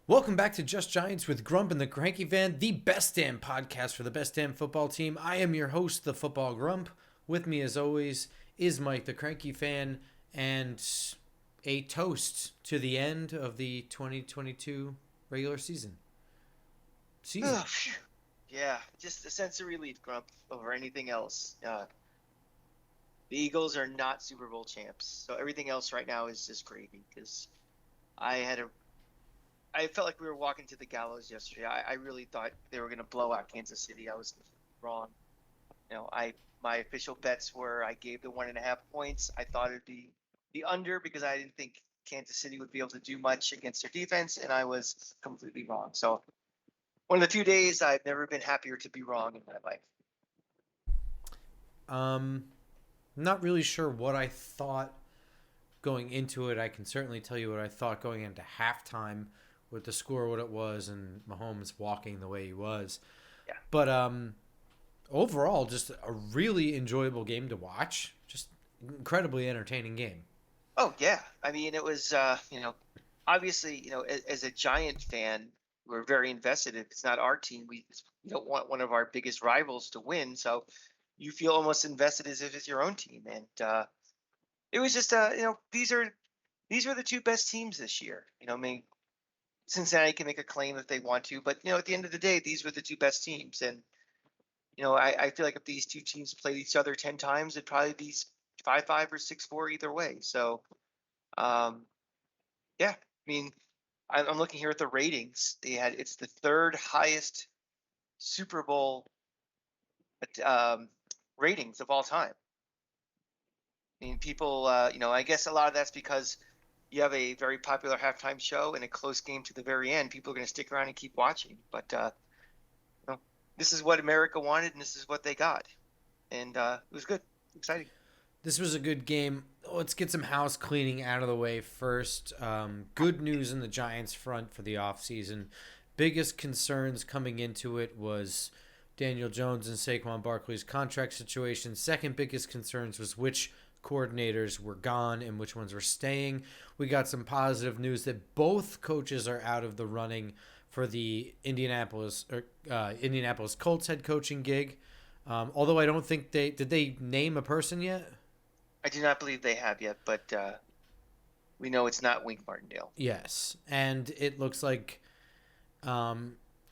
Welcome back to Just Giants with Grump and the Cranky Van, the best damn podcast for the best damn football team. I am your host, the Football Grump. With me, as always, is Mike, the Cranky Fan, and a toast to the end of the 2022 regular season. Oh, phew. Yeah, just a sense of relief, Grump, over anything else. The Eagles are not Super Bowl champs, so everything else right now is just gravy. Because I had a, I felt like we were walking to the gallows yesterday. I really thought they were going to blow out Kansas City. I was wrong. My official bets were I gave the 1.5 points. I thought it'd be the under because I didn't think Kansas City would be able to do much against their defense, and I was completely wrong. So one of the few days I've never been happier to be wrong in my life. Um, Not really sure what I thought going into it. I can certainly tell you what I thought going into halftime with the score, what it was, and Mahomes walking the way he was. Yeah. But overall, just a really enjoyable game to watch. Just incredibly entertaining game. Oh yeah. I mean, it was obviously, as a Giant fan, we're very invested. If it's not our team, we don't want one of our biggest rivals to win. So you feel almost invested as if it's your own team. And it was just these are the two best teams this year. I mean, Cincinnati can make a claim if they want to, but at the end of the day, these were the two best teams. And I feel like if these two teams played each other 10 times, it'd probably be 5-5 or 6-4 either way. So um, yeah, I mean, I'm looking here at the ratings. It's the third highest Super Bowl um, ratings of all time. I mean, people, I guess a lot of that's because you have a very popular halftime show and a close game to the very end. People are going to stick around and keep watching. But this is what America wanted, and this is what they got, and it was good, exciting. This was a good game. Let's get some house cleaning out of the way first. Good news in the Giants front for the offseason. Biggest concerns coming into it was Daniel Jones and Saquon Barkley's contract situation. Second biggest concerns was which coordinators were gone and which ones were staying. We got some positive news that both coaches are out of the running for the Indianapolis Colts head coaching gig. Although I don't think they name a person yet. I do not believe they have yet, but we know it's not Wink Martindale. Yes, and it looks like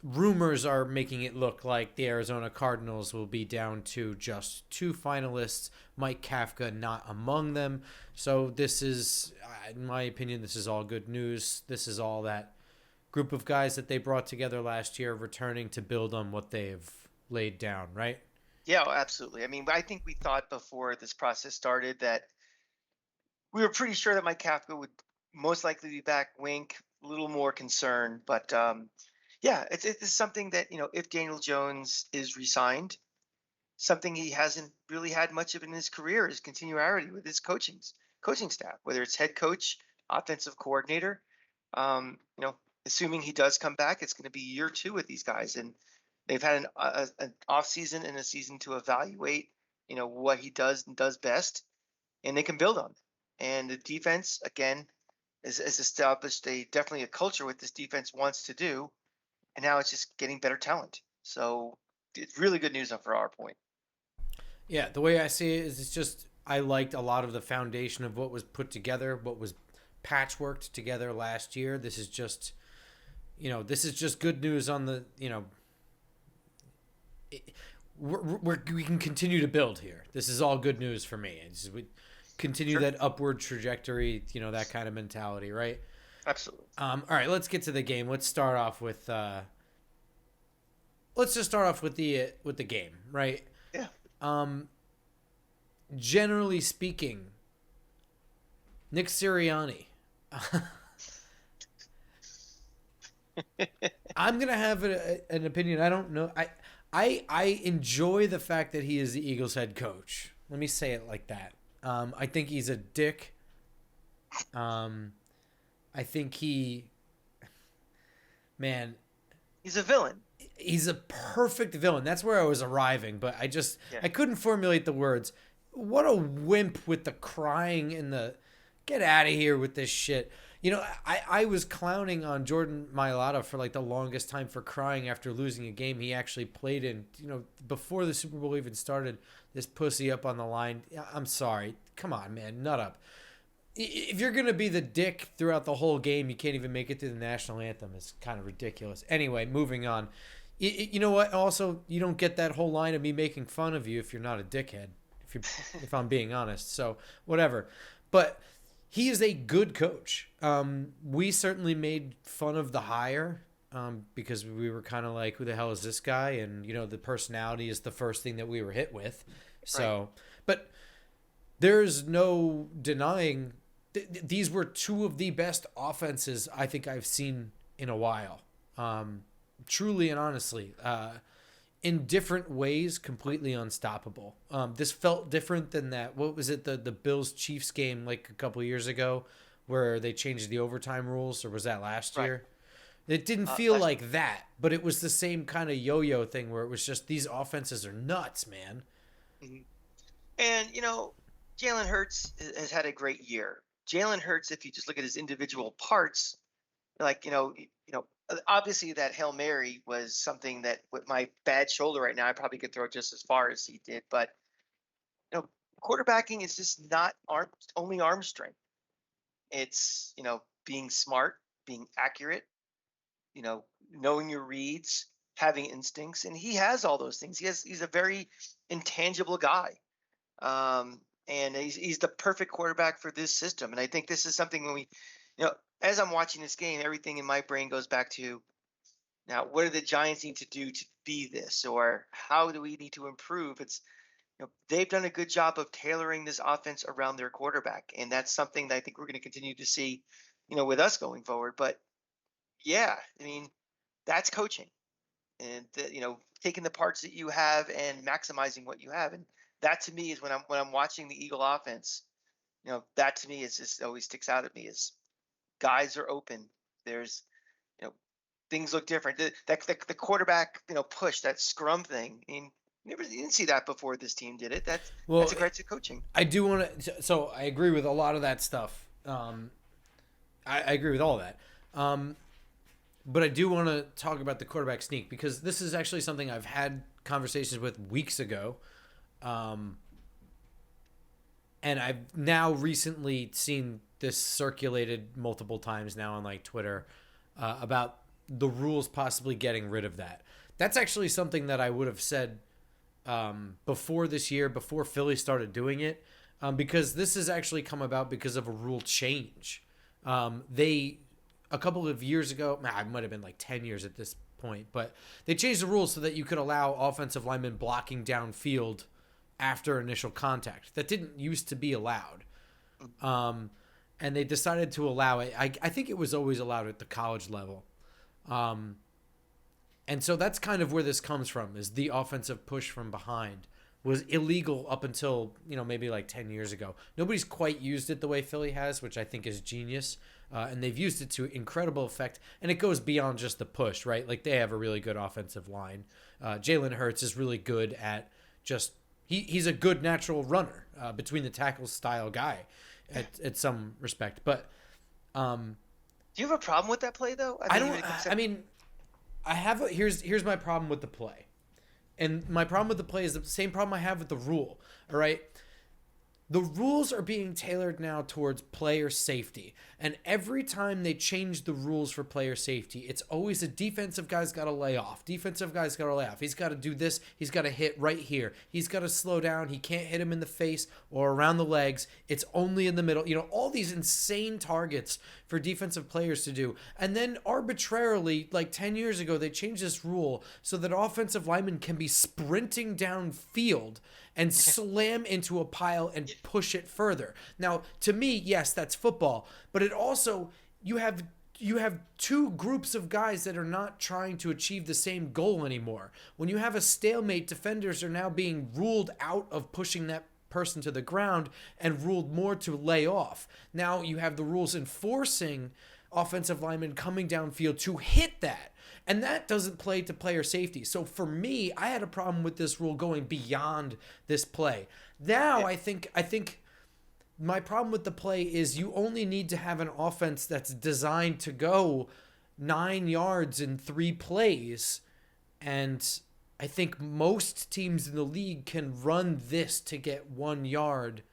rumors are making it look like the Arizona Cardinals will be down to just two finalists, Mike Kafka not among them. So this is, in my opinion, this is all good news. This is all that group of guys that they brought together last year returning to build on what they've laid down, right? Yeah, oh, absolutely. I mean, I think we thought before this process started that we were pretty sure that Mike Kafka would most likely be back. Wink, a little more concerned, but yeah, it's something that if Daniel Jones is resigned, something he hasn't really had much of in his career is continuity with his coaching staff, whether it's head coach, offensive coordinator. Assuming he does come back, it's going to be year two with these guys, and they've had an off season and a season to evaluate, what he does and does best, and they can build on it. And the defense, again, is established definitely a culture what this defense wants to do, and now it's just getting better talent. So it's really good news for our point. Yeah, the way I see it is it's just I liked a lot of the foundation of what was put together, what was patchworked together last year. This is just good news on the, we can continue to build here. This is all good news for me. We continue Sure, that upward trajectory, that kind of mentality, right? absolutely. All right, let's get to the game. Let's just start off with the game, right? Yeah. Um, Generally speaking, Nick Sirianni. I'm gonna have an opinion. I don't know. I enjoy the fact that he is the Eagles head coach. Let me say it like that. I think he's a dick. Um, I think man, He's a villain. he's a perfect villain. That's where I was arriving, but Yeah. I couldn't formulate the words. What a wimp with the crying and the get out of here with this shit. I was clowning on Jordan Mailata for like the longest time for crying after losing a game he actually played in. Before the Super Bowl even started, this pussy up on the line. I'm sorry. Come on, man. Nut up. If you're going to be the dick throughout the whole game, you can't even make it to the national anthem. It's kind of ridiculous. Anyway, moving on. You know what? Also, you don't get that whole line of me making fun of you if you're not a dickhead. If I'm being honest. So, whatever. But he is a good coach. We certainly made fun of the hire because we were kind of like, who the hell is this guy? And, the personality is the first thing that we were hit with. So, right. But there's no denying these were two of the best offenses I think I've seen in a while. Truly and honestly. In different ways, completely unstoppable. This felt different than that. What was it? The Bills Chiefs game like a couple years ago where they changed the overtime rules, or was that last year? It didn't feel like that, but it was the same kind of yo-yo thing where it was just these offenses are nuts, man. Mm-hmm. And, Jalen Hurts has had a great year. Jalen Hurts, if you just look at his individual parts, like, obviously that Hail Mary was something that with my bad shoulder right now, I probably could throw just as far as he did. But, quarterbacking is just not only arm strength. It's, being smart, being accurate, knowing your reads, having instincts. And he has all those things. He's a very intangible guy. And he's the perfect quarterback for this system. And I think this is something when we, as I'm watching this game, everything in my brain goes back to, now, what do the Giants need to do to be this? Or how do we need to improve? It's, they've done a good job of tailoring this offense around their quarterback. And that's something that I think we're going to continue to see, with us going forward. But yeah, I mean, that's coaching. And, taking the parts that you have and maximizing what you have. And that to me is when I'm watching the Eagle offense, that to me is just always sticks out at me is guys are open. There's, things look different. The quarterback, push, that scrum thing. I mean, you didn't see that before this team did it. That's a great coaching. I do want to. So I agree with a lot of that stuff. I agree with all that. But I do want to talk about the quarterback sneak because this is actually something I've had conversations with weeks ago. And I've now recently seen this circulated multiple times now on like Twitter about the rules possibly getting rid of that. That's actually something that I would have said before this year, before Philly started doing it, because this has actually come about because of a rule change. They, a couple of years ago, it might have been like 10 years at this point, but they changed the rules so that you could allow offensive linemen blocking downfield after initial contact. That didn't used to be allowed. And they decided to allow it. I think it was always allowed at the college level. And so that's kind of where this comes from, is the offensive push from behind was illegal up until, maybe like 10 years ago. Nobody's quite used it the way Philly has, which I think is genius. And they've used it to incredible effect. And it goes beyond just the push, right? Like they have a really good offensive line. Jalen Hurts is really good at just, he's a good natural runner, between the tackles style guy at some respect. But do you have a problem with that play though? Here's my problem with the play. And my problem with the play is the same problem I have with the rule. All right. The rules are being tailored now towards player safety. And every time they change the rules for player safety, it's always a defensive guy's got to lay off. Defensive guy's got to lay off. He's got to do this. He's got to hit right here. He's got to slow down. He can't hit him in the face or around the legs. It's only in the middle. All these insane targets for defensive players to do. And then arbitrarily, like 10 years ago, they changed this rule so that offensive linemen can be sprinting downfield and slam into a pile and push it further. Now, to me, yes, that's football, but it also, you have two groups of guys that are not trying to achieve the same goal anymore. When you have a stalemate, defenders are now being ruled out of pushing that person to the ground and ruled more to lay off. Now you have the rules enforcing offensive linemen coming downfield to hit that. And that doesn't play to player safety. So for me, I had a problem with this rule going beyond this play. Now I think my problem with the play is you only need to have an offense that's designed to go 9 yards in 3 plays. And I think most teams in the league can run this to get 1 yard.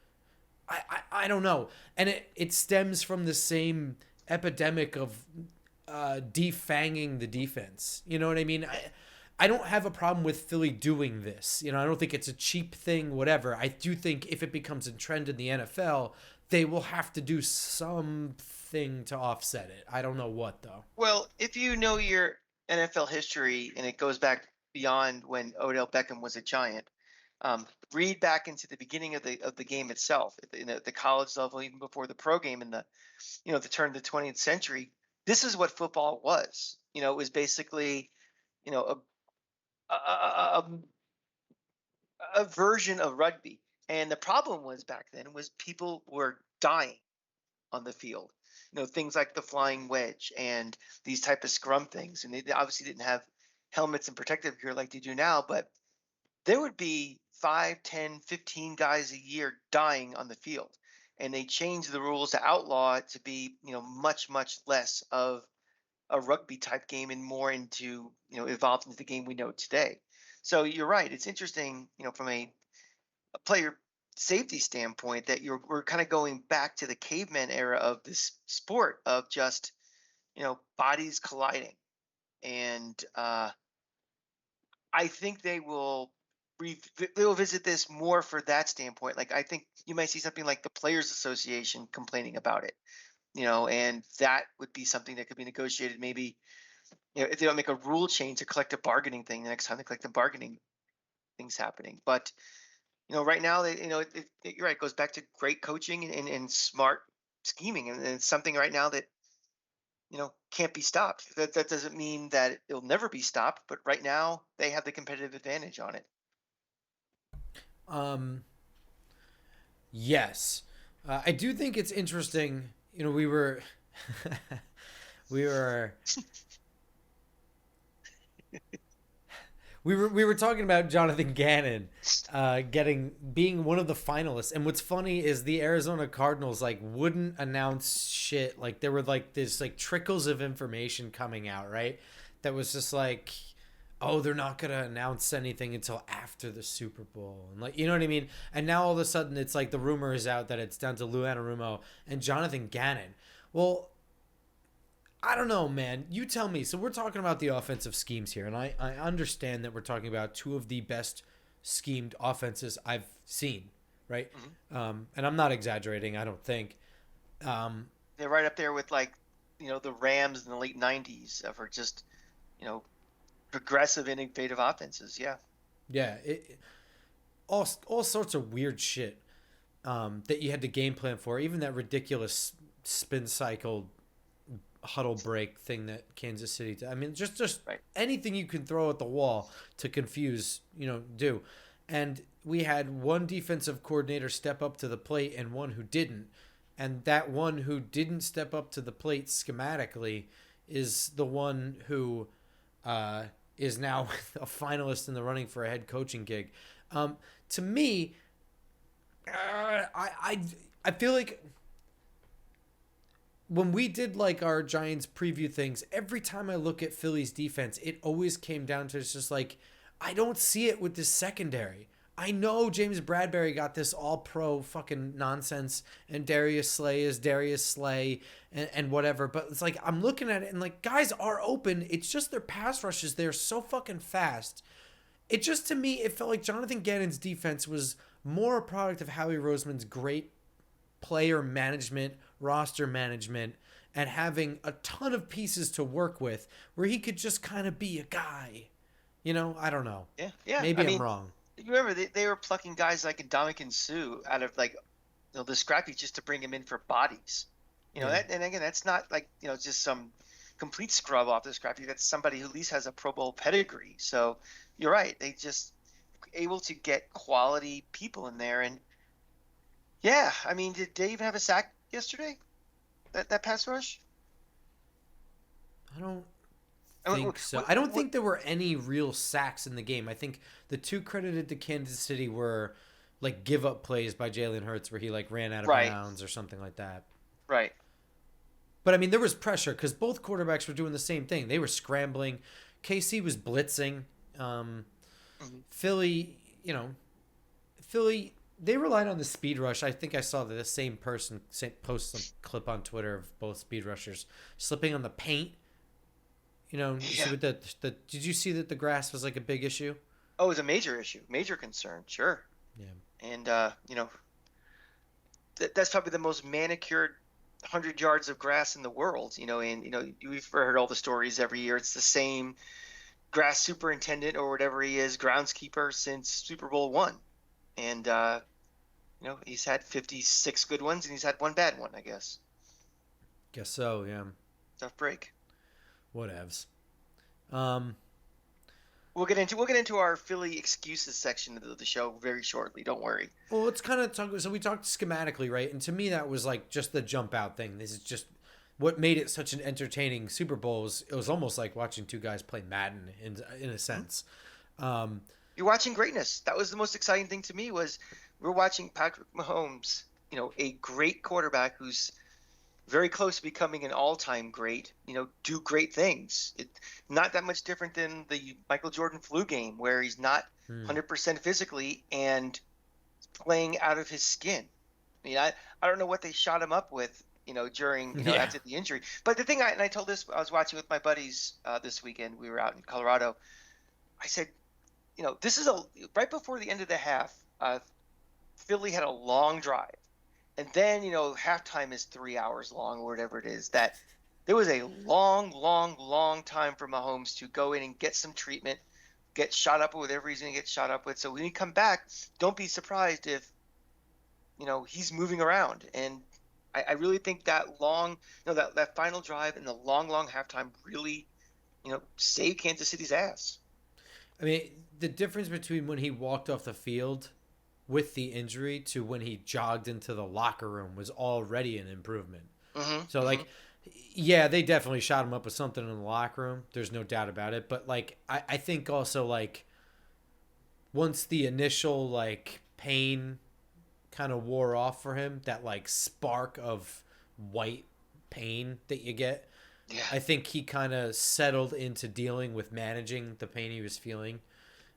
I don't know. And it stems from the same epidemic of defanging the defense. You know what I mean? I don't have a problem with Philly doing this. I don't think it's a cheap thing, whatever. I do think if it becomes a trend in the NFL, they will have to do something to offset it. I don't know what, though. Well, if you know your NFL history and it goes back beyond when Odell Beckham was a Giant, read back into the beginning of the game itself, at the college level, even before the pro game in the turn of the 20th century. This is what football was. It was basically, a a version of rugby. And the problem was back then was people were dying on the field. Things like the flying wedge and these type of scrum things. And they obviously didn't have helmets and protective gear like they do now, but there would be 5, 10, 15 guys a year dying on the field. And they changed the rules to outlaw it to be, much, much less of a rugby type game and more into, evolved into the game we know today. So you're right. It's interesting, from a player safety standpoint that we're kind of going back to the caveman era of this sport of just, bodies colliding. And I think they will visit this more for that standpoint. Like I think you might see something like the Players Association complaining about it, and that would be something that could be negotiated. Maybe if they don't make a rule change, a collective bargaining thing the next time the collective bargaining thing's happening. But right now you're right. It goes back to great coaching and smart scheming, and it's something right now that can't be stopped. That doesn't mean that it'll never be stopped, but right now they have the competitive advantage on it. Yes. I do think it's interesting. We were we were we were talking about Jonathan Gannon being one of the finalists, and what's funny is the Arizona Cardinals wouldn't announce shit. There were this trickles of information coming out, right? That was just oh, they're not gonna announce anything until after the Super Bowl, and you know what I mean. And now all of a sudden it's the rumor is out that it's down to Lou Anarumo and Jonathan Gannon. Well, I don't know, man. You tell me. So we're talking about the offensive schemes here, and I understand that we're talking about two of the best schemed offenses I've seen, right? Mm-hmm. And I'm not exaggerating. I don't think. They're right up there with the Rams in the late '90s for just progressive, innovative offenses. Yeah. Yeah. All sorts of weird shit that you had to game plan for. Even that ridiculous spin cycle huddle break thing that Kansas City did. I mean, just right. Anything you can throw at the wall to confuse, do. And we had one defensive coordinator step up to the plate and one who didn't. And that one who didn't step up to the plate schematically is the one who is now a finalist in the running for a head coaching gig. To me, I feel like when we did our Giants preview things, every time I look at Philly's defense, it always came down to it's just I don't see it with this secondary. I know James Bradbury got this all-pro fucking nonsense, and Darius Slay is Darius Slay, and whatever. But it's I'm looking at it, and guys are open. It's just their pass rushes. They're so fucking fast. It just, to me, it felt like Jonathan Gannon's defense was more a product of Howie Roseman's great player management, roster management, and having a ton of pieces to work with where he could just kind of be a guy. I don't know. Yeah. Maybe I'm wrong. You remember they were plucking guys like Ndamukong Suh out of the scrappy just to bring him in for bodies. And again, that's not just some complete scrub off the scrappy. That's somebody who at least has a Pro Bowl pedigree. So you're right. They just able to get quality people in there. And yeah, I mean, did Dave have a sack yesterday? That pass rush? I don't think so. I don't think there were any real sacks in the game. I think the two credited to Kansas City were like give up plays by Jalen Hurts where he like ran out of Right, bounds or something like that. right. But I mean, there was pressure because both quarterbacks were doing the same thing. They were scrambling. KC was blitzing. Um, Hmm. Philly, Philly, they relied on the speed rush. I think I saw that the same person post some clip on Twitter of both speed rushers slipping on the paint. You see Yeah. what the did you see that the grass was like a big issue? Oh, it was a major issue, major concern, sure. Yeah. And that's probably the most manicured 100 yards of grass in the world. And we've heard all the stories every year. It's the same grass superintendent or whatever he is, groundskeeper since Super Bowl one. And he's had 56 good ones and he's had one bad one, I guess. Guess so, yeah. Tough break. Whatevs. Um, We'll get into our Philly excuses section of the show very shortly. Don't worry. well, it's kind of so we talked schematically, right? And to me, that was like just the jump out thing. This is just what made it such an entertaining Super Bowl. It was almost like watching two guys play Madden in a sense. Um, You're watching greatness. That was the most exciting thing to me was we're watching Patrick Mahomes, a great quarterback who's very close to becoming an all-time great, do great things. Not that much different than the Michael Jordan flu game where he's not hmm. 100% physically and playing out of his skin. I mean, I don't know what they shot him up with, during, Yeah. after the injury. But the thing I told this, I was watching with my buddies this weekend. We were out in Colorado. I said, this is right before the end of the half, Philly had a long drive. And then, halftime is 3 hours long or whatever it is. That there was a long, long, long time for Mahomes to go in and get some treatment, get shot up with whatever he's going to get shot up with. So when he come back, don't be surprised if, he's moving around. And I really think that that final drive and the long, long halftime really, saved Kansas City's ass. I mean, the difference between when he walked off the field with the injury to when he jogged into the locker room was already an improvement. Hmm. So Hmm. like, yeah, they definitely shot him up with something in the locker room. There's no doubt about it. But like, I think also like once the initial like pain kind of wore off for him, that like spark of white pain that you get, Yeah. I think he kind of settled into dealing with managing the pain he was feeling.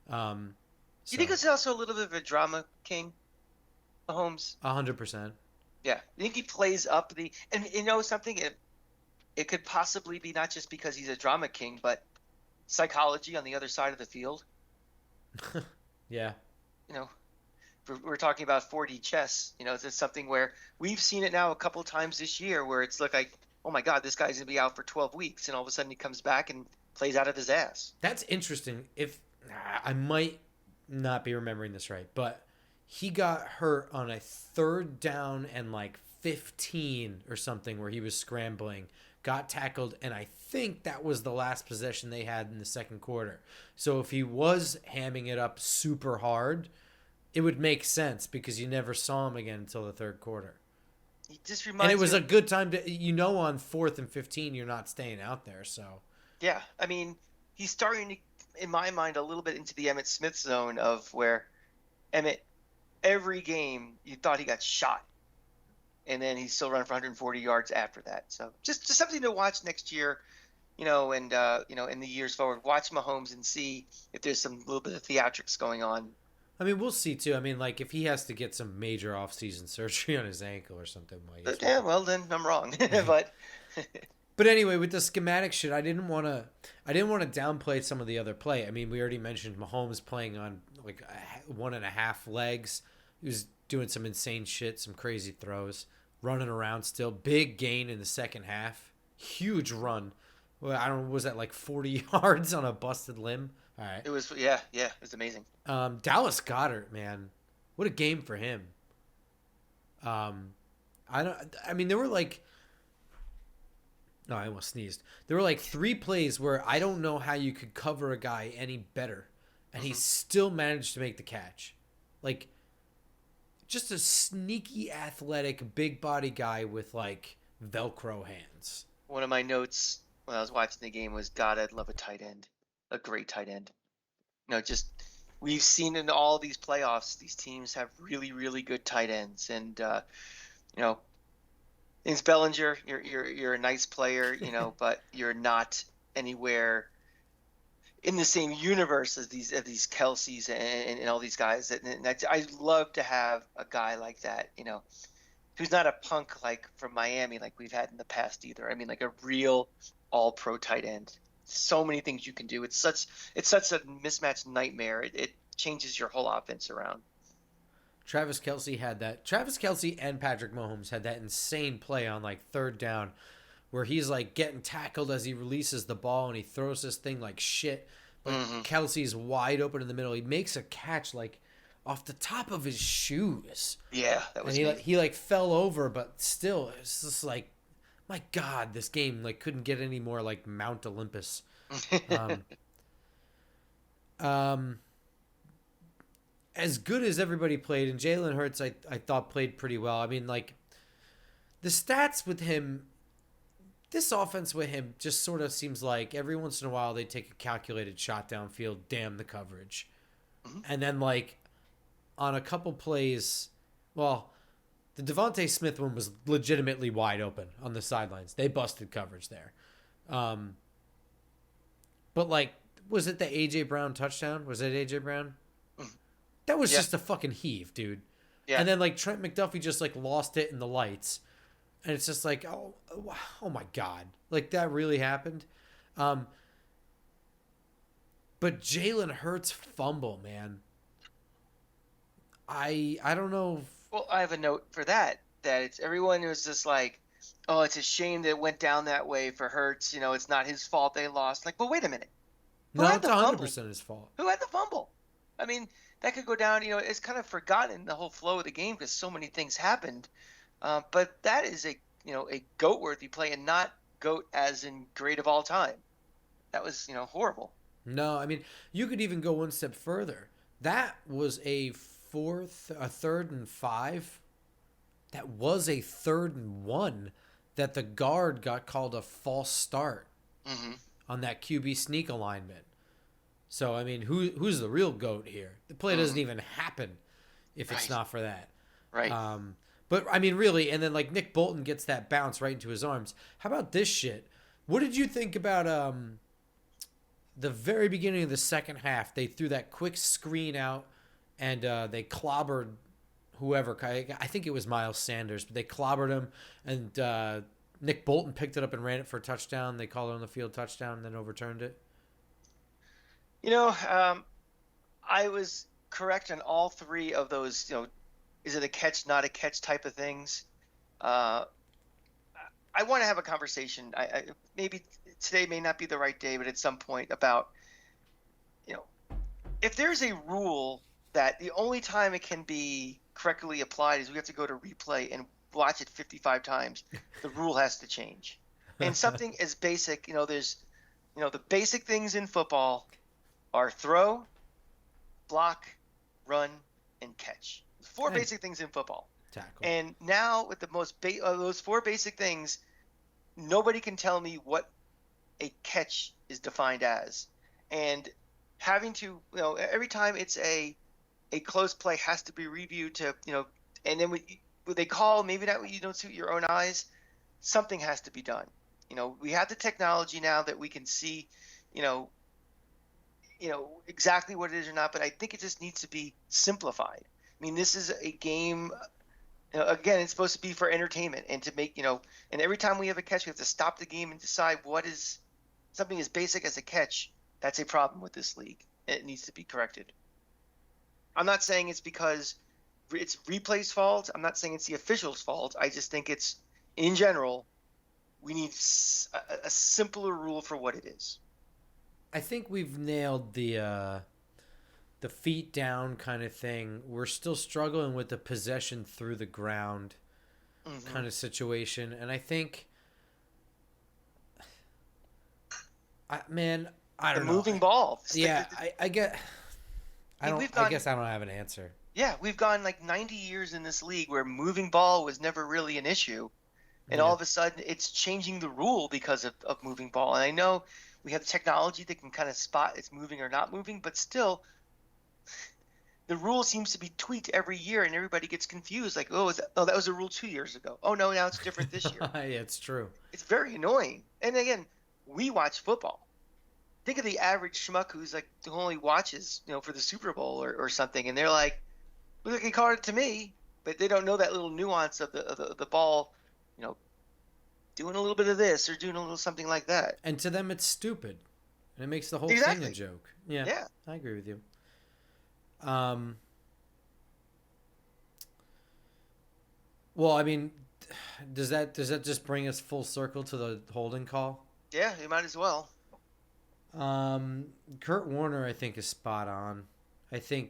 Um, You think so it's also a little bit of a drama king, Mahomes? 100%. Yeah. You think he plays up and something? It could possibly be not just because he's a drama king, but psychology on the other side of the field. Yeah. You know, we're talking about 4D chess. It's something where we've seen it now a couple times this year where it's like, oh my God, this guy's gonna be out for 12 weeks, and all of a sudden he comes back and plays out of his ass. That's interesting. If I might not be remembering this right, but he got hurt on a third down and like 15 or something where he was scrambling, got tackled, and I think that was the last possession they had in the second quarter. So if he was hamming it up super hard, it would make sense because you never saw him again until the third quarter. He just And it reminds was me a of, good time to, on 4th and 15, you're not staying out there. So, yeah. I mean, he's starting to, in my mind, a little bit into the Emmett Smith zone of where Emmett, every game you thought he got shot, and then he's still running for 140 yards after that. So just something to watch next year, and in the years forward. Watch Mahomes and see if there's some little bit of theatrics going on. I mean, we'll see too. I mean, like if he has to get some major off-season surgery on his ankle or something, I guess. But, yeah, well then I'm wrong. But But anyway, with the schematic shit, I didn't want to downplay some of the other play. I mean, we already mentioned Mahomes playing on like 1.5 legs. He was doing some insane shit, some crazy throws, running around still. Big gain in the second half. Huge run. Well, I don't know, was that like 40 yards on a busted limb? All right. it was, yeah, it was amazing. Dallas Goedert, man, what a game for him. I don't. I mean, there were like. No, I almost sneezed. There were like 3 plays where I don't know how you could cover a guy any better, and he Mhm. still managed to make the catch. Like, just a sneaky, athletic, big body guy with like Velcro hands. One of my notes when I was watching the game was, God, I'd love a tight end, a great tight end. Just we've seen in all these playoffs, these teams have really, really good tight ends. And you know, James Bellinger, you're a nice player, but you're not anywhere in the same universe as these Kelseys and all these guys. And I love to have a guy like that, who's not a punk like from Miami like we've had in the past either. I mean, like a real all pro tight end. So many things you can do. It's such a mismatched nightmare. It changes your whole offense around. Travis Kelsey had that. Travis Kelsey and Patrick Mahomes had that insane play on like third down where he's like getting tackled as he releases the ball and he throws this thing like shit. But Kelsey's wide open in the middle. He makes a catch like off the top of his shoes. Yeah, that was. And he like fell over, but still, it's just like, my God, this game like couldn't get any more like Mount Olympus. As good as everybody played, and Jalen Hurts, I thought played pretty well. I mean, like the stats with him, this offense with him just sort of seems like every once in a while they take a calculated shot downfield, damn the coverage, and then like on a couple plays, well, the Devontae Smith one was legitimately wide open on the sidelines. They busted coverage there. But like, was it the AJ Brown touchdown? Was it AJ Brown? That was just a fucking heave, dude. Yeah. And then like Trent McDuffie just like lost it in the lights. And it's just like, oh my God. Like that really happened. But Jalen Hurts fumble, man. I don't know. Well, I have a note for that it's everyone was just like, oh, it's a shame that it went down that way for Hurts. It's not his fault they lost. Like, but wait a minute. No, it's 100% his fault. Who had the fumble? I mean, that could go down. It's kind of forgotten in the whole flow of the game because so many things happened. But that is a GOAT-worthy play, and not GOAT as in great of all time. That was horrible. No, I mean, you could even go one step further. That was a third and 5. That was a 3rd and 1 that the guard got called a false start on that QB sneak alignment. So, I mean, who's the real GOAT here? The play doesn't even happen if it's not for that. Right. But, I mean, really, and then, like, Nick Bolton gets that bounce right into his arms. How about this shit? What did you think about the very beginning of the second half? They threw that quick screen out, and they clobbered whoever. I think it was Miles Sanders, but they clobbered him, and Nick Bolton picked it up and ran it for a touchdown. They called it on the field touchdown and then overturned it. I was correct on all 3 of those, is it a catch, not a catch type of things. I want to have a conversation. I maybe today may not be the right day, but at some point about, if there's a rule that the only time it can be correctly applied is we have to go to replay and watch it 55 times, the rule has to change. And something as basic, there's, the basic things in football are throw, block, run, and catch. 4 basic things in football. Tackle. And now with the most those 4 basic things, nobody can tell me what a catch is defined as. And having to, every time it's a close play has to be reviewed to, and then what they call, maybe not what you don't see with your own eyes, something has to be done. We have the technology now that we can see, exactly what it is or not, but I think it just needs to be simplified. I mean, this is a game, again, it's supposed to be for entertainment and to make, and every time we have a catch, we have to stop the game and decide what is something as basic as a catch. That's a problem with this league. It needs to be corrected. I'm not saying it's because it's replay's fault. I'm not saying it's the official's fault. I just think it's, in general, we need a simpler rule for what it is. I think we've nailed the feet down kind of thing. We're still struggling with the possession through the ground kind of situation. And I think, I don't know. The moving ball. Yeah, I guess I don't have an answer. Yeah, we've gone like 90 years in this league where moving ball was never really an issue. And all of a sudden it's changing the rule because of moving ball. And I know we have technology that can kind of spot it's moving or not moving, but still the rule seems to be tweaked every year, and everybody gets confused. Like, that was a rule 2 years ago. Oh no, now it's different this year. Yeah, it's true. It's very annoying. And again, we watch football. Think of the average schmuck who's like who only watches, for the Super Bowl or something, and they're like, "Look, he called it to me," but they don't know that little nuance of the ball, you know, doing a little bit of this or doing a little something like that. And to them, it's stupid, and it makes the whole thing Exactly. a joke. Yeah, Yeah. I agree with you. Um, well, I mean, does that just bring us full circle to the holding call? Yeah, you might as well. Kurt Warner, I think, is spot on. I think,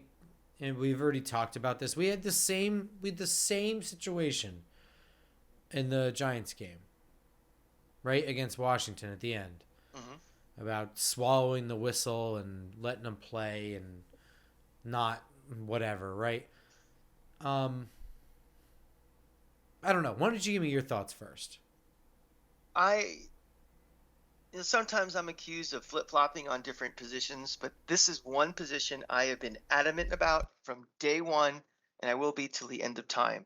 and we've already talked about this. We had the same situation in the Giants game, right, against Washington at the end, about swallowing the whistle and letting them play and not whatever, right? I don't know. Why don't you give me your thoughts first? Sometimes I'm accused of flip-flopping on different positions, but this is one position I have been adamant about from day one, and I will be till the end of time.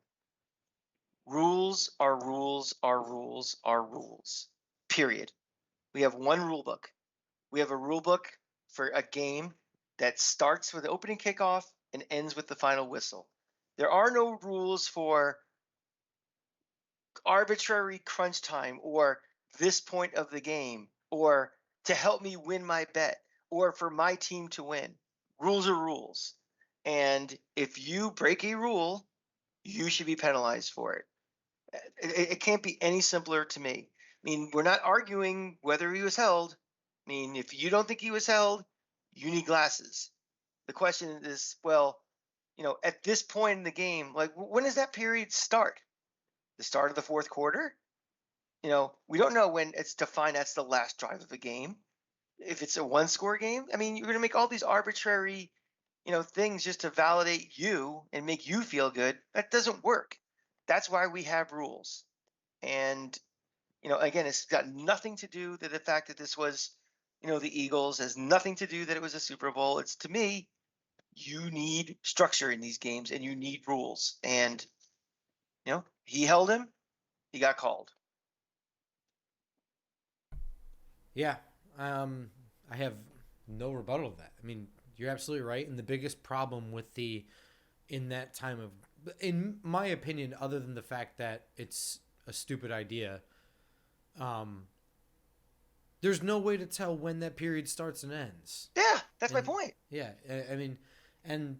Rules are rules are rules are rules. Period. We have one rule book. We have a rule book for a game that starts with the opening kickoff and ends with the final whistle. There are no rules for arbitrary crunch time or this point of the game or to help me win my bet or for my team to win. Rules are rules. And if you break a rule, you should be penalized for it. It can't be any simpler to me. I mean, we're not arguing whether he was held. I mean, if you don't think he was held, you need glasses. The question is, well, at this point in the game, like when does that period start? The start of the fourth quarter? We don't know when it's defined that's the last drive of the game. If it's a one-score game, I mean, you're going to make all these arbitrary, things just to validate you and make you feel good. That doesn't work. That's why we have rules. And, again, it's got nothing to do with the fact that this was, the Eagles. Has nothing to do that it was a Super Bowl. It's, to me, you need structure in these games and you need rules. And, he held him. He got called. Yeah, I have no rebuttal to that. I mean, you're absolutely right. And the biggest problem with in that time of, in my opinion, other than the fact that it's a stupid idea, there's no way to tell when that period starts and ends. Yeah, that's my point. Yeah, I mean, and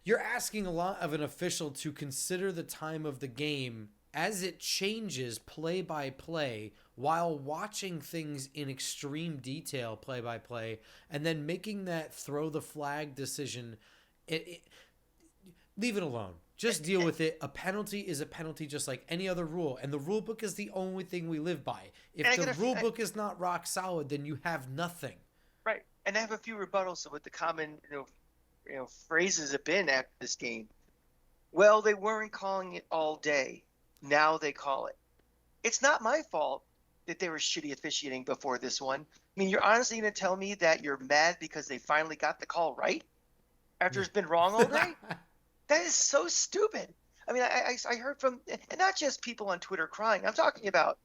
you're asking a lot of an official to consider the time of the game as it changes play by play while watching things in extreme detail play by play and then making that throw the flag decision. Leave it alone. Just deal with it. A penalty is a penalty just like any other rule. And the rule book is the only thing we live by. If the rule book is not rock solid, then you have nothing. Right. And I have a few rebuttals to what the common phrases have been after this game. Well, they weren't calling it all day. Now they call it. It's not my fault that they were shitty officiating before this one. I mean, you're honestly going to tell me that you're mad because they finally got the call right after it's been wrong all day? That is so stupid. I mean, I heard from, and not just people on Twitter crying. I'm talking about,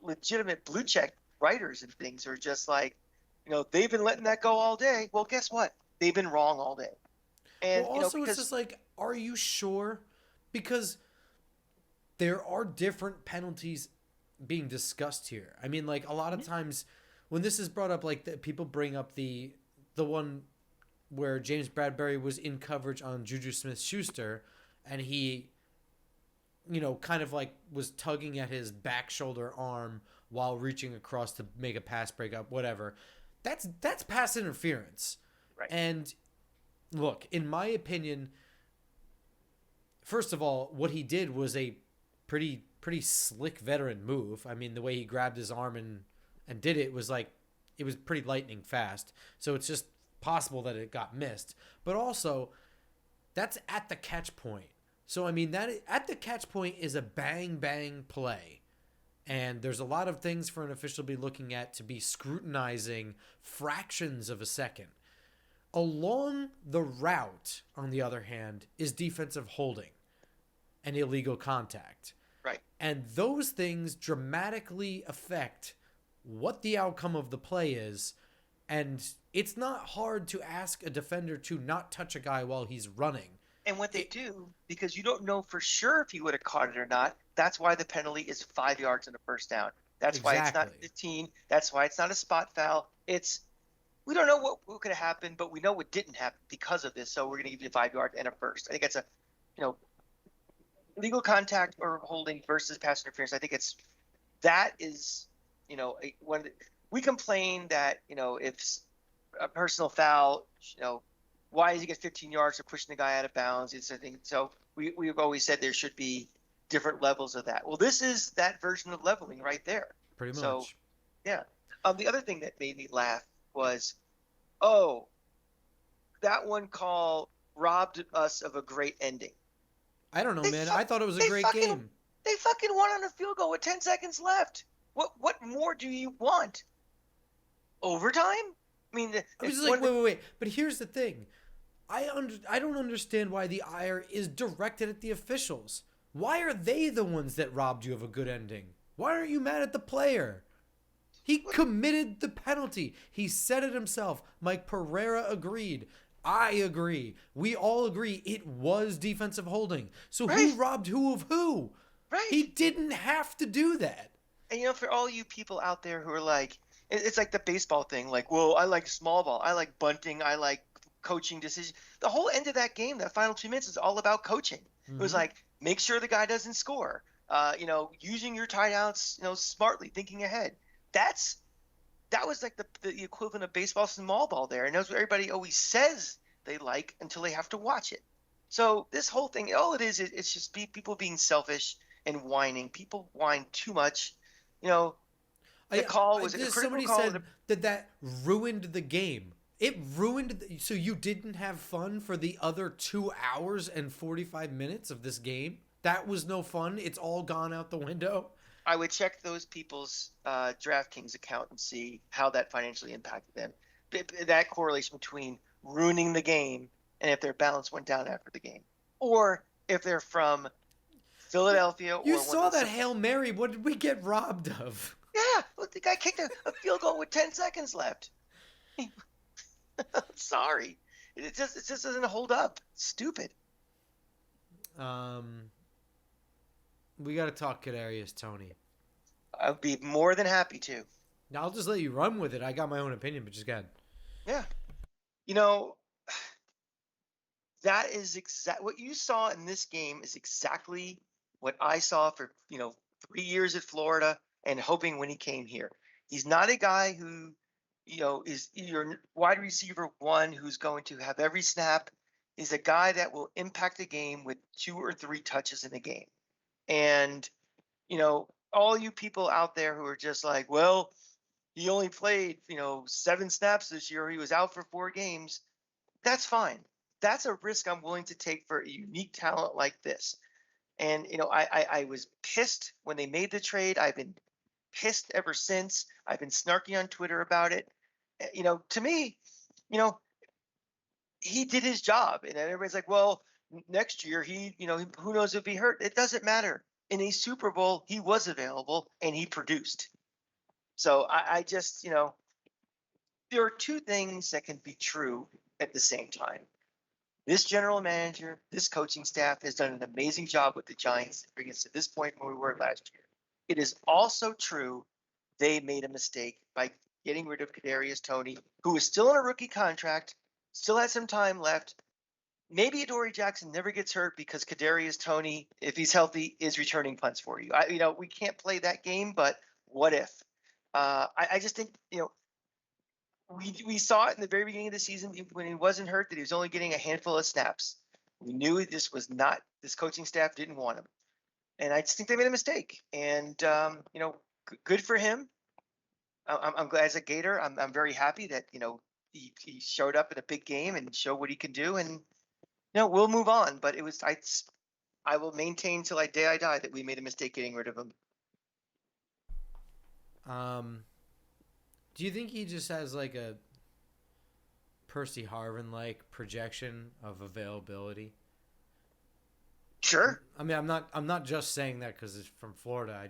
legitimate blue check writers and things are just like, they've been letting that go all day. Well, guess what? They've been wrong all day. And also, it's just like, are you sure? Because there are different penalties being discussed here. I mean, like a lot of times when this is brought up, like people bring up the one where James Bradbury was in coverage on Juju Smith-Schuster and he, kind of like was tugging at his back shoulder arm while reaching across to make a pass breakup, whatever. That's pass interference. Right. And look, in my opinion, first of all, what he did was a pretty slick veteran move. I mean, the way he grabbed his arm and did it was like, it was pretty lightning fast. So it's just possible that it got missed. But also, that's at the catch point. So, I mean, that at the catch point is a bang play. And there's a lot of things for an official to be looking at, to be scrutinizing fractions of a second. Along the route, on the other hand, is defensive holding and illegal contact. Right. And those things dramatically affect what the outcome of the play is. And it's not hard to ask a defender to not touch a guy while he's running. And what they It, do, because you don't know for sure if he would have caught it or not, that's why the penalty is 5 yards and a first down. That's why it's not exactly. 15. That's why it's not a spot foul. It's we don't know what could have happened, but we know what didn't happen because of this. So we're going to give you 5 yards and a first. I think it's a, you know, legal contact or holding versus pass interference. I think that is, when we complain that, if a personal foul, why does he get 15 yards for pushing the guy out of bounds? It's, I think, so we've always said there should be different levels of that. Well, this is that version of leveling right there. Pretty So, much. yeah. The other thing that made me laugh was, oh, that one call robbed us of a great ending. I don't know, They man. fuck, I thought it was a they great fucking, game. they fucking won on a field goal with 10 seconds left. What more do you want? Overtime? I mean, I was just like, wait. But here's the thing. I don't understand why the ire is directed at the officials. Why are they the ones that robbed you of a good ending? Why aren't you mad at the player? He committed the penalty. He said it himself. Mike Pereira agreed. I agree. We all agree it was defensive holding. So right, who robbed who of who? right. He didn't have to do that. And for all you people out there who are like, it's like the baseball thing. Like, well, I like small ball. I like bunting. I like coaching decisions. The whole end of that game, that final 2 minutes, is all about coaching. It was like, make sure the guy doesn't score. Using your timeouts, smartly, thinking ahead. That was like the equivalent of baseball small ball there, and that's what everybody always says they like until they have to watch it. So this whole thing, all it is, it's just people being selfish and whining. People whine too much. The call was a critical Somebody call. said that ruined the game. It ruined. So you didn't have fun for the other 2 hours and 45 minutes of this game. That was no fun. It's all gone out the window. I would check those people's DraftKings account and see how that financially impacted them. That correlation between ruining the game and if their balance went down after the game, or if they're from Philadelphia or You one saw of the that Hail Mary. What did we get robbed of? yeah, look, the guy kicked a field goal with 10 seconds left. Sorry, it just doesn't hold up. Stupid. We got to talk Kadarius Toney. I'd be more than happy to. Now I'll just let you run with it. I got my own opinion, but just go ahead. Yeah, that is what you saw in this game is exactly what I saw for 3 years at Florida and hoping when he came here. He's not a guy who is your wide receiver one who's going to have every snap. He's a guy that will impact the game with 2 or 3 touches in a game. And all you people out there who are just like, well, he only played 7 snaps this year. He was out for 4 games. That's fine. That's a risk I'm willing to take for a unique talent like this. And I was pissed when they made the trade. I've been pissed ever since. I've been snarky on Twitter about it. To me, he did his job, and everybody's like, well, next year who knows if he hurt? It doesn't matter. In a Super Bowl, he was available and he produced. So I just, there are 2 things that can be true at the same time. This general manager, this coaching staff has done an amazing job with the Giants to bring us to this point where we were last year. It is also true they made a mistake by getting rid of Kadarius Toney, who is still on a rookie contract, still has some time left. Maybe Adoree Jackson never gets hurt because Kadarius Toney, if he's healthy, is returning punts for you. We can't play that game, but what if? I just think we saw it in the very beginning of the season when he wasn't hurt that he was only getting a handful of snaps. We knew this coaching staff didn't want him, and I just think they made a mistake. And good for him. I'm glad as a Gator. I'm very happy that he showed up in a big game and showed what he can do. And we'll move on. But I will maintain till day I die that we made a mistake getting rid of him. Do you think he just has like Percy Harvin like projection of availability? Sure. I mean, I'm not just saying that because it's from Florida. I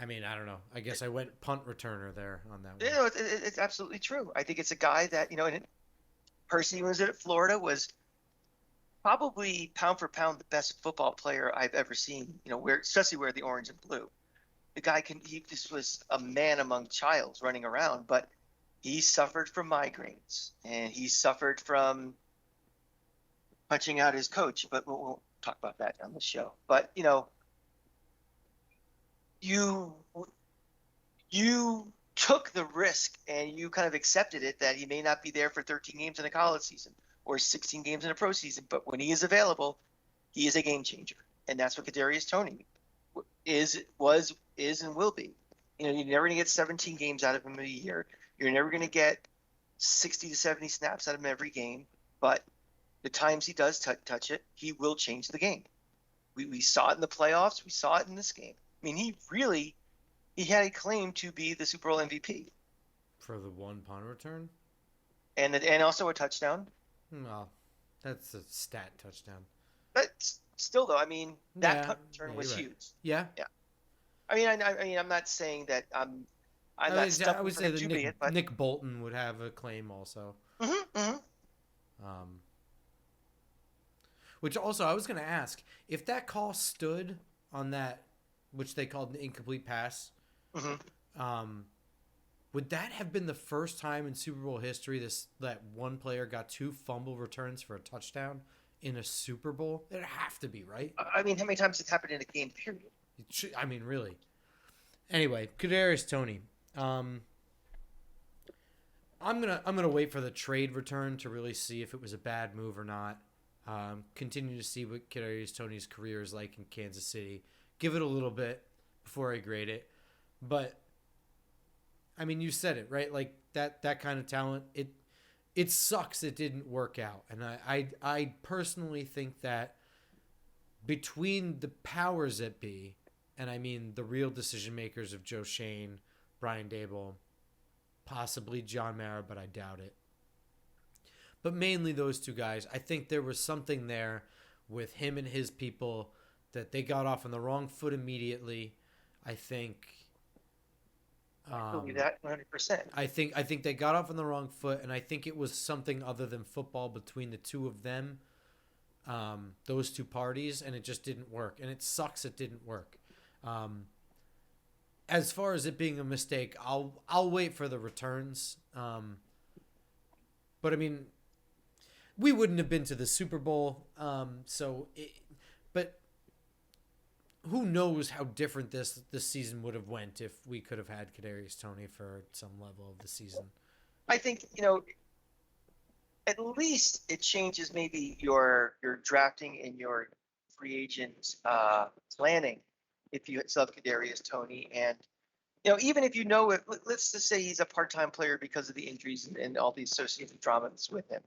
mean, I don't know. I guess I went punt returner there on that You one. know, it's absolutely true. I think it's a guy that, and Percy was at Florida, was probably pound for pound the best football player I've ever seen, especially wear the orange and blue. The guy he just was a man among childs running around, but he suffered from migraines and he suffered from punching out his coach, but we'll talk about that on the show. But, you you took the risk and you kind of accepted it that he may not be there for 13 games in a college season or 16 games in a pro season, but when he is available, he is a game changer, and that's what Kadarius Toney is, and will be. You're never going to get 17 games out of him in a year. You're never going to get 60 to 70 snaps out of him every game, but the times he does touch it, he will change the game. We saw it in the playoffs. We saw it in this game. I mean, he had a claim to be the Super Bowl MVP For the one punt return? and also a touchdown. Well, that's a stat touchdown. But still, though, I mean, that Yeah, punt return was you're right. huge. Yeah. Yeah. I mean, I'm not saying that I'm not I stumping would for say him that to be it, but Nick Bolton would have a claim also. hmm. Um, which also I was going to ask if that call stood on that, which they called an incomplete pass. Um, would that have been the first time in Super Bowl history that one player got 2 fumble returns for a touchdown in a Super Bowl? It'd have to be, right? I mean, how many times it's happened in a game period? I mean, really. Anyway, Kadarius Toney. I'm gonna wait for the trade return to really see if it was a bad move or not. Continue to see what Kadarius Toney's career is like in Kansas City. Give it a little bit before I grade it. But I mean, you said it right. Like that kind of talent. It sucks it didn't work out, and I personally think that between the powers that be, and I mean the real decision makers of Joe Shane, Brian Dable, possibly John Mara, but I doubt it. But mainly those two guys. I think there was something there with him and his people that they got off on the wrong foot immediately. I think. I believe that 100%. I think they got off on the wrong foot, and I think it was something other than football between the two of them, those two parties, and it just didn't work. And it sucks it didn't work. As far as it being a mistake, I'll wait for the returns. But I mean, we wouldn't have been to the Super Bowl, but who knows how different this season would have went if we could have had Kadarius Toney for some level of the season. I think, at least it changes maybe your drafting and your free agent planning if you still have Kadarius Toney. And, even if let's just say he's a part-time player because of the injuries and all the associated dramas with him.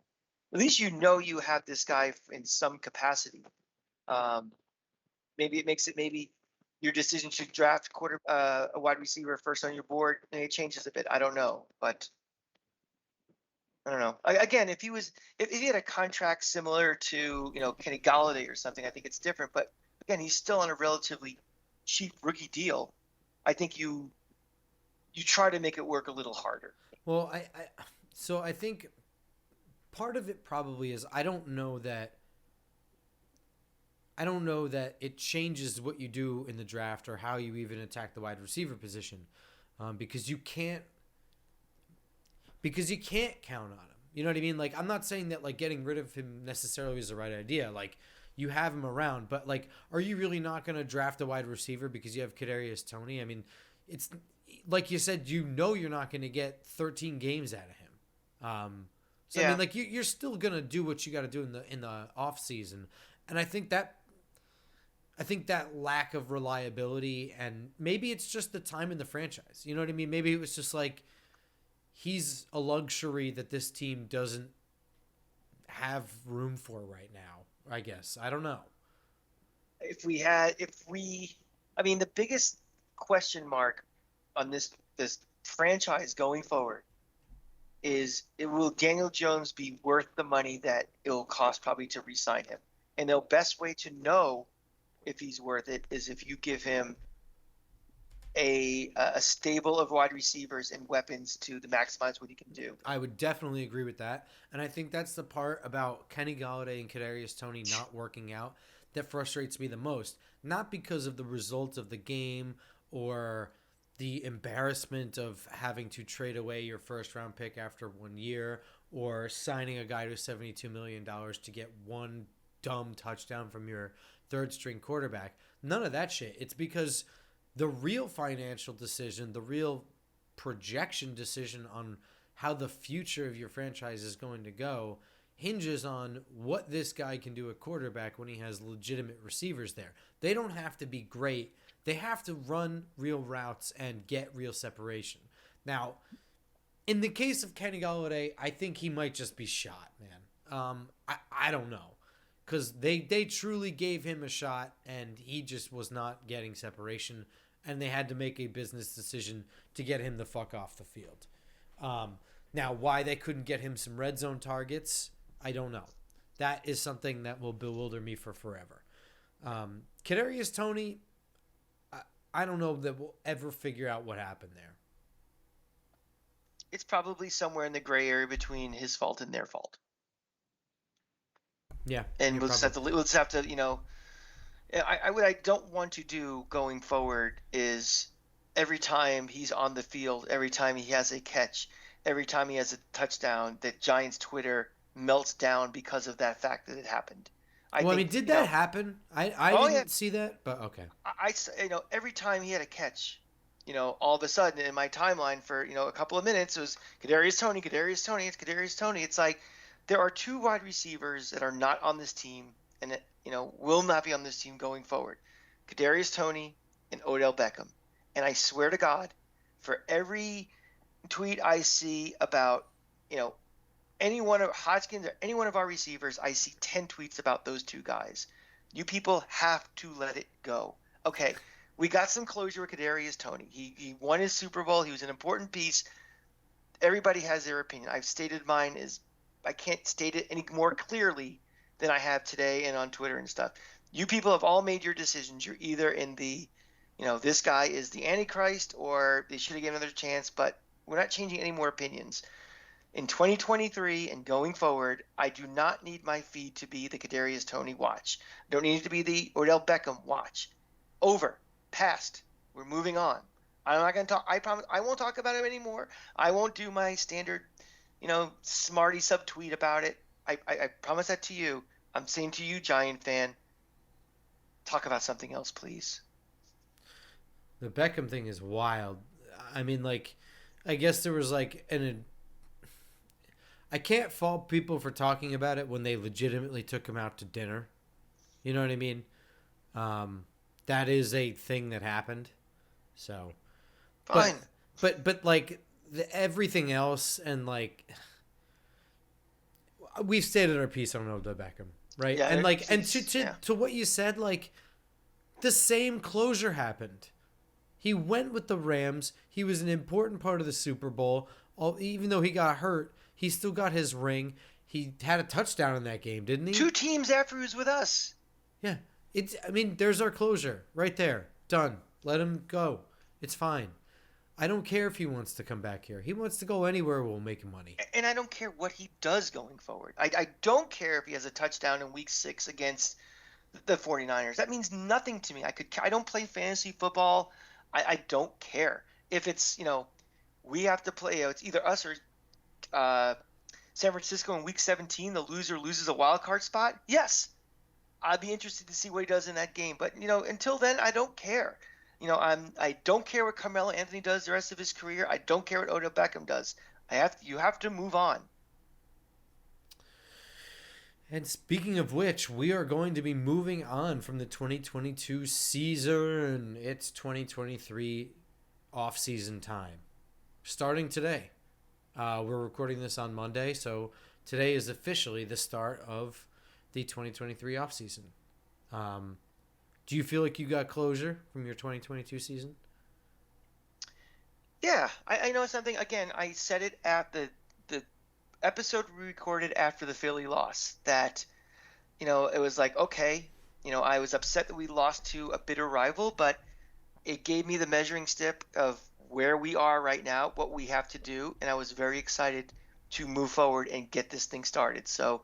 At least you have this guy in some capacity. Maybe it makes it maybe your decision to draft a wide receiver first on your board, and it changes a bit. I don't know, but I don't know. Again, if he had a contract similar to Kenny Galladay or something, I think it's different. But again, he's still on a relatively cheap rookie deal. I think you try to make it work a little harder. Well, I think part of it probably is I don't know that it changes what you do in the draft or how you even attack the wide receiver position, because you can't count on him. You know what I mean? Like, I'm not saying that like getting rid of him necessarily is the right idea. Like, you have him around, but like, are you really not going to draft a wide receiver because you have Kadarius Toney? I mean, it's like you said, you're not going to get 13 games out of him. So yeah. I mean, like you're still going to do what you got to do in the off season, and I think that lack of reliability, and maybe it's just the time in the franchise. You know what I mean? Maybe it was just like he's a luxury that this team doesn't have room for right now, I guess. I don't know. I mean, the biggest question mark on this franchise going forward is it will Daniel Jones be worth the money that it will cost probably to re-sign him? And the best way to know if he's worth it is if you give him a stable of wide receivers and weapons to maximize what he can do. I would definitely agree with that. And I think that's the part about Kenny Galladay and Kadarius Toney not working out that frustrates me the most. Not because of the result of the game or the embarrassment of having to trade away your first round pick after 1 year or signing a guy to $72 million to get one dumb touchdown from your third string quarterback. None of that shit. It's because the real financial decision, the real projection decision on how the future of your franchise is going to go hinges on what this guy can do at quarterback when he has legitimate receivers there. They don't have to be great. They have to run real routes and get real separation. Now, in the case of Kenny Galladay, I think he might just be shot, man. I don't know. Because they truly gave him a shot and he just was not getting separation, and they had to make a business decision to get him the fuck off the field. Now, why they couldn't get him some red zone targets, I don't know. That is something that will bewilder me for forever. Kadarius Toney, I don't know that we'll ever figure out what happened there. It's probably somewhere in the gray area between his fault and their fault. Yeah, and we'll just have to, what I don't want to do going forward is every time he's on the field, every time he has a catch, every time he has a touchdown, that Giants Twitter melts down because of that fact that it happened. Did that happen? I didn't see that, but okay. Every time he had a catch, all of a sudden in my timeline for, a couple of minutes, it was Kadarius Toney, it's Kadarius Toney. It's like there are two wide receivers that are not on this team and, will not be on this team going forward. Kadarius Toney and Odell Beckham. And I swear to God, for every tweet I see about, any one of Hodgkins or any one of our receivers, I see 10 tweets about those two guys. You people have to let it go. Okay, we got some closure with Kadarius Toney. He won his Super Bowl. He was an important piece. Everybody has their opinion. I've stated mine. I can't state it any more clearly than I have today and on Twitter and stuff. You people have all made your decisions. You're either in the, this guy is the Antichrist, or they should have given another chance, but we're not changing any more opinions. In 2023 and going forward, I do not need my feed to be the Kadarius Toney watch. I don't need it to be the Odell Beckham watch. Over. Past. We're moving on. I'm not going to talk. I promise I won't talk about him anymore. I won't do my standard, smarty subtweet about it. I promise that to you. I'm saying to you, Giant fan, talk about something else, please. The Beckham thing is wild. I mean, I guess there was I can't fault people for talking about it when they legitimately took him out to dinner. You know what I mean? That is a thing that happened. So, fine. But everything else, and we've stated our piece on Odell Beckham, right? Yeah, and to what you said, the same closure happened. He went with the Rams. He was an important part of the Super Bowl. Even though he got hurt, he still got his ring. He had a touchdown in that game, didn't he? 2 teams after he was with us. Yeah. There's our closure right there. Done. Let him go. It's fine. I don't care if he wants to come back here. He wants to go anywhere, we'll make him money. And I don't care what he does going forward. I don't care if he has a touchdown in week 6 against the 49ers. That means nothing to me. I don't play fantasy football. I don't care. If it's, we have to play, it's either us or San Francisco in week 17, the loser loses a wild card spot. Yes, I'd be interested to see what he does in that game. But, until then, I don't care. I don't care what Carmelo Anthony does the rest of his career. I don't care what Odell Beckham does. You have to move on. And speaking of which, we are going to be moving on from the 2022 season. It's 2023 off-season time. Starting today. We're recording this on Monday, so today is officially the start of the 2023 off-season. Do you feel like you got closure from your 2022 season? Yeah, I know something. Again, I said it at the the episode we recorded after the Philly loss that, it was like, okay, I was upset that we lost to a bitter rival, but it gave me the measuring stick of where we are right now, what we have to do, and I was very excited to move forward and get this thing started. So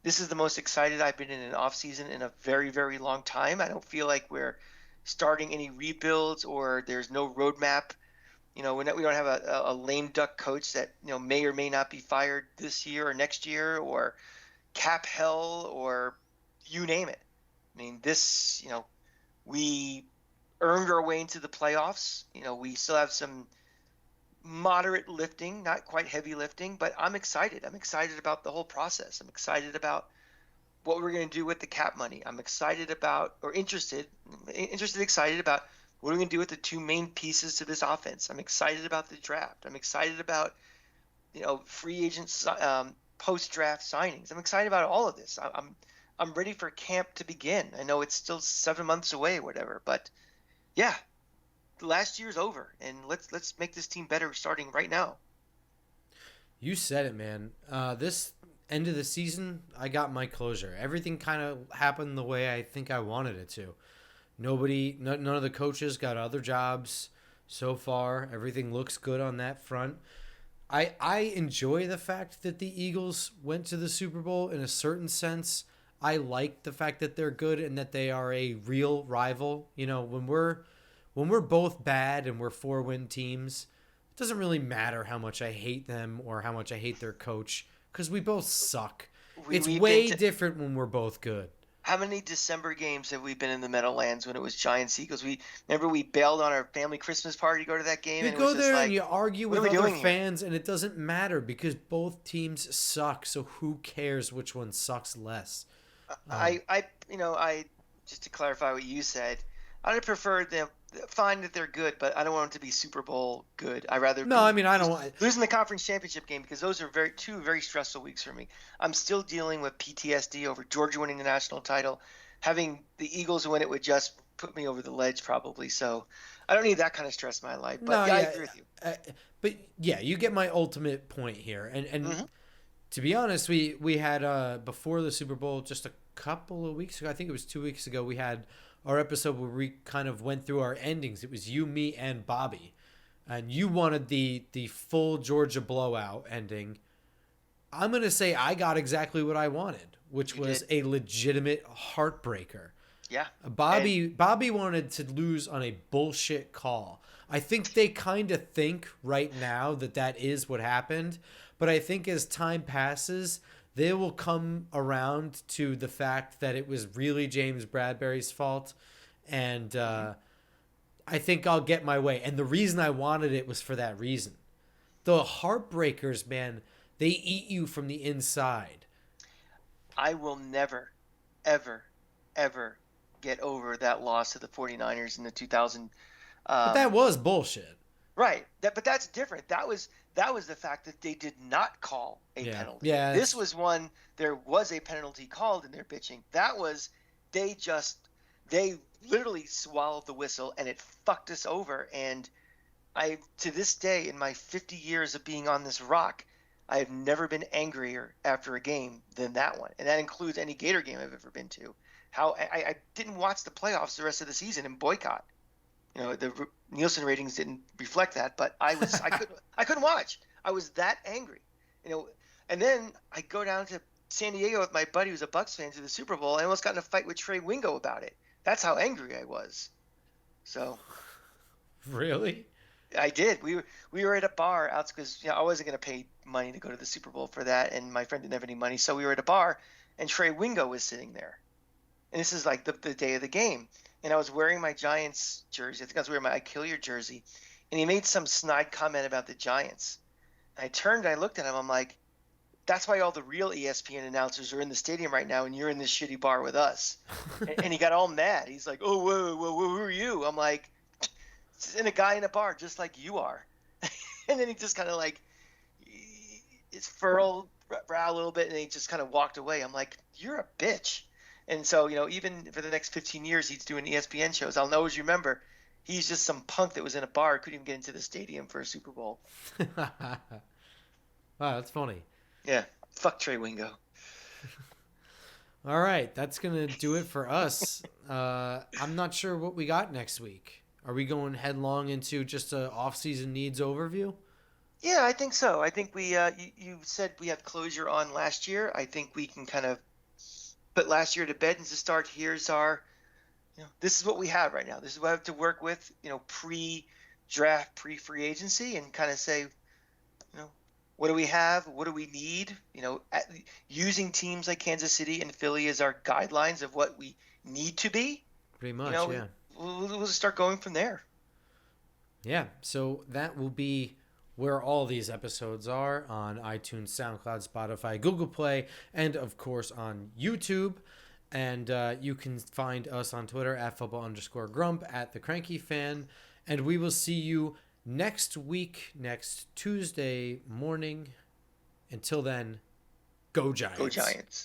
this is the most excited I've been in an off season in a very, very long time. I don't feel like we're starting any rebuilds or there's no roadmap. We don't have a lame duck coach that may or may not be fired this year or next year, or cap hell, or you name it. I mean, we earned our way into the playoffs. We still have some moderate lifting, not quite heavy lifting, but I'm excited. I'm excited about the whole process. I'm excited about what we're going to do with the cap money. I'm excited about, or excited about what we're going to do with the two main pieces to this offense. I'm excited about the draft. I'm excited about, free agents, post-draft signings. I'm excited about all of this. I'm ready for camp to begin. I know it's still 7 months away, or whatever, but yeah, last year's over, and let's make this team better starting right now. You said it, man. This end of the season, I got my closure. Everything kind of happened the way I think I wanted it to. None of the coaches got other jobs so far. Everything looks good on that front. I enjoy the fact that the Eagles went to the Super Bowl in a certain sense. I like the fact that they're good and that they are a real rival. When we're both bad and we're 4-win teams, it doesn't really matter how much I hate them or how much I hate their coach, because we both suck. It's way different when we're both good. How many December games have we been in the Meadowlands when it was Giants Eagles? Remember we bailed on our family Christmas party to go to that game. You and go there and you argue with other fans, and it doesn't matter because both teams suck. So who cares which one sucks less? I just to clarify what you said, I'd have preferred them. Fine that they're good, but I don't want them to be Super Bowl good. I rather I don't want losing the conference championship game, because those are two very stressful weeks for me. I'm still dealing with PTSD over Georgia winning the national title. Having the Eagles win it would just put me over the ledge probably. So I don't need that kind of stress in my life. But I agree with you. But yeah, you get my ultimate point here. And to be honest, we had before the Super Bowl, just a couple of weeks ago, I think it was 2 weeks ago, we had our episode where we kind of went through our endings. It was you, me, and Bobby. And you wanted the full Georgia blowout ending. I'm going to say I got exactly what I wanted, which was a legitimate heartbreaker. Yeah. Bobby wanted to lose on a bullshit call. I think they kind of think right now that is what happened. But I think as time passes, they will come around to the fact that it was really James Bradbury's fault. And I think I'll get my way. And the reason I wanted it was for that reason. The heartbreakers, man, they eat you from the inside. I will never, ever, ever get over that loss to the 49ers in the 2000. But that was bullshit. Right. But that's different. That was the fact that they did not call a penalty. Yeah, this was one, there was a penalty called in their bitching. That was, they literally swallowed the whistle and it fucked us over. And to this day, in my 50 years of being on this rock, I have never been angrier after a game than that one. And that includes any Gator game I've ever been to. How I didn't watch the playoffs the rest of the season and boycott. The Nielsen ratings didn't reflect that, but I couldn't watch. I was that angry. And then I go down to San Diego with my buddy who's a Bucs fan to the Super Bowl. I almost got in a fight with Trey Wingo about it. That's how angry I was. So. Really? I did. We were at a bar out because I wasn't going to pay money to go to the Super Bowl for that, and my friend didn't have any money, so we were at a bar, and Trey Wingo was sitting there, and this is like the day of the game, and I was wearing my Giants jersey. I think I was wearing my I Kill Your jersey, and he made some snide comment about the Giants. And I turned and I looked at him. I'm like, that's why all the real ESPN announcers are in the stadium right now, and you're in this shitty bar with us. And he got all mad. He's like, oh, whoa, who are you? I'm like, and a guy in a bar just like you are. And then he just kind of like his furrowed brow a little bit, and he just kind of walked away. I'm like, you're a bitch. And so even for the next 15 years he's doing ESPN shows, I'll always remember he's just some punk that was in a bar, couldn't even get into the stadium for a Super Bowl. Wow, that's funny. Yeah, fuck Trey Wingo. All right, that's gonna do it for us. I'm not sure what we got next week. Are we going headlong into just a off-season needs overview? Yeah, I think so. I think you said we had closure on last year. I think we can kind of put last year to bed and just start. Here's our, this is what we have right now. This is what I have to work with, pre-draft, pre-free agency, and kind of say, what do we have? What do we need? Using teams like Kansas City and Philly as our guidelines of what we need to be. Pretty You much, know, yeah. we'll just start going from there. Yeah, so that will be where all these episodes are on iTunes, SoundCloud, Spotify, Google Play, and of course on YouTube. And you can find us on Twitter at football_grump, at the Cranky Fan. And we will see you next week, next Tuesday morning. Until then, go Giants. Go Giants.